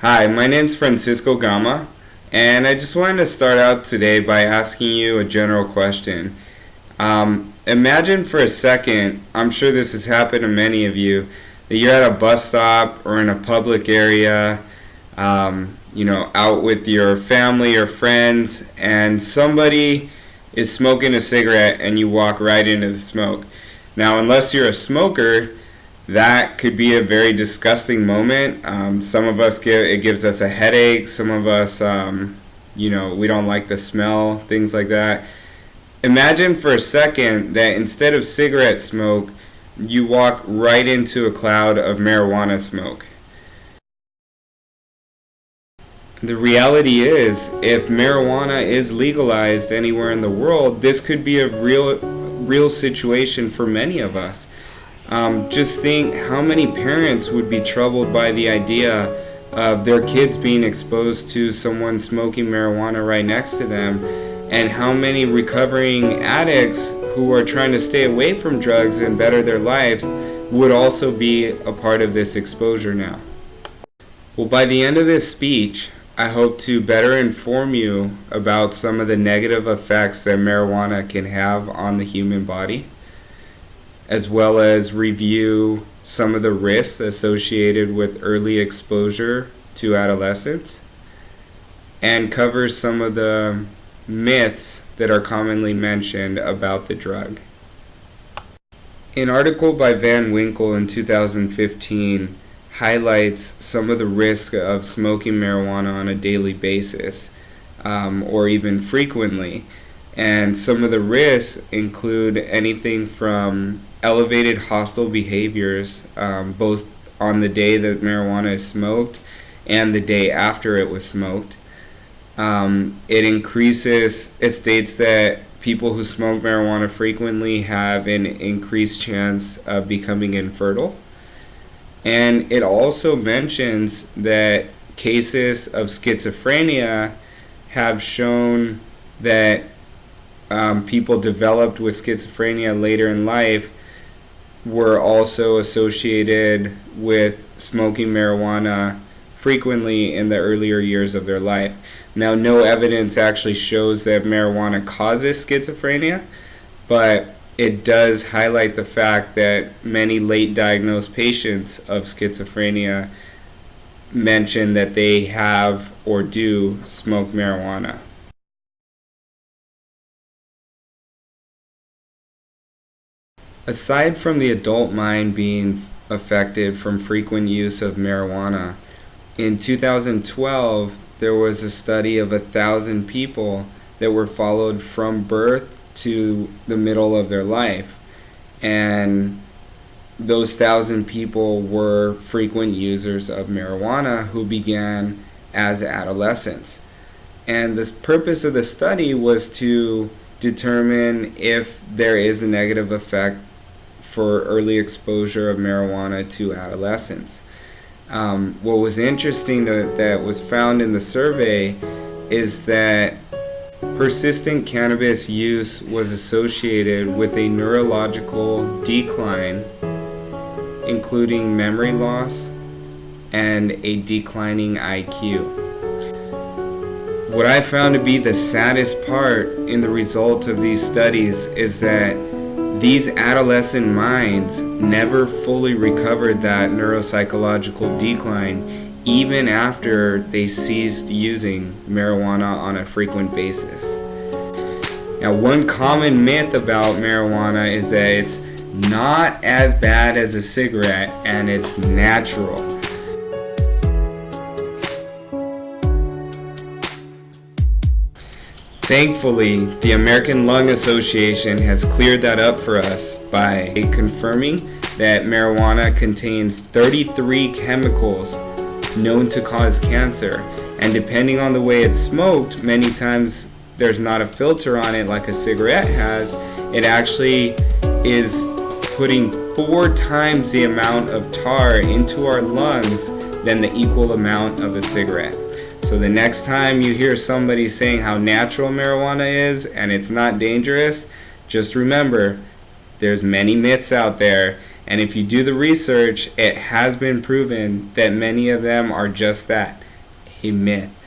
Hi, my name's Francisco Gama, and I just wanted to start out today by asking you a general question. Imagine for a second, I'm sure this has happened to many of you, that you're at a bus stop or in a public area, out with your family or friends, and somebody is smoking a cigarette and you walk right into the smoke. Now, unless you're a smoker, that could be a very disgusting moment. Some of us it gives us a headache. Some of us, we don't like the smell, things like that. Imagine for a second that instead of cigarette smoke, you walk right into a cloud of marijuana smoke. The reality is, if marijuana is legalized anywhere in the world, this could be a real situation for many of us. Just think how many parents would be troubled by the idea of their kids being exposed to someone smoking marijuana right next to them, and how many recovering addicts who are trying to stay away from drugs and better their lives would also be a part of this exposure now. Well, by the end of this speech, I hope to better inform you about some of the negative effects that marijuana can have on the human body, as well as review some of the risks associated with early exposure to adolescents, and cover some of the myths that are commonly mentioned about the drug. An article by Van Winkle in 2015 highlights some of the risks of smoking marijuana on a daily basis, or even frequently. And some of the risks include anything from elevated hostile behaviors, both on the day that marijuana is smoked and the day after it was smoked. It states that people who smoke marijuana frequently have an increased chance of becoming infertile. And it also mentions that cases of schizophrenia have shown that people developed with schizophrenia later in life were also associated with smoking marijuana frequently in the earlier years of their life. Now, no evidence actually shows that marijuana causes schizophrenia, but it does highlight the fact that many late diagnosed patients of schizophrenia mention that they have or do smoke marijuana. Aside from the adult mind being affected from frequent use of marijuana, in 2012 there was a study of 1,000 people that were followed from birth to the middle of their life, and those 1,000 people were frequent users of marijuana who began as adolescents. And the purpose of the study was to determine if there is a negative effect for early exposure of marijuana to adolescents. What was interesting that was found in the survey is that persistent cannabis use was associated with a neurological decline, including memory loss and a declining IQ. What I found to be the saddest part in the results of these studies is that these adolescent minds never fully recovered that neuropsychological decline even after they ceased using marijuana on a frequent basis. Now, one common myth about marijuana is that it's not as bad as a cigarette and it's natural. Thankfully, the American Lung Association has cleared that up for us by confirming that marijuana contains 33 chemicals known to cause cancer, and depending on the way it's smoked, many times there's not a filter on it like a cigarette has. It actually is putting 4 times the amount of tar into our lungs than the equal amount of a cigarette. So the next time you hear somebody saying how natural marijuana is and it's not dangerous, just remember there's many myths out there, and if you do the research, it has been proven that many of them are just that. a myth.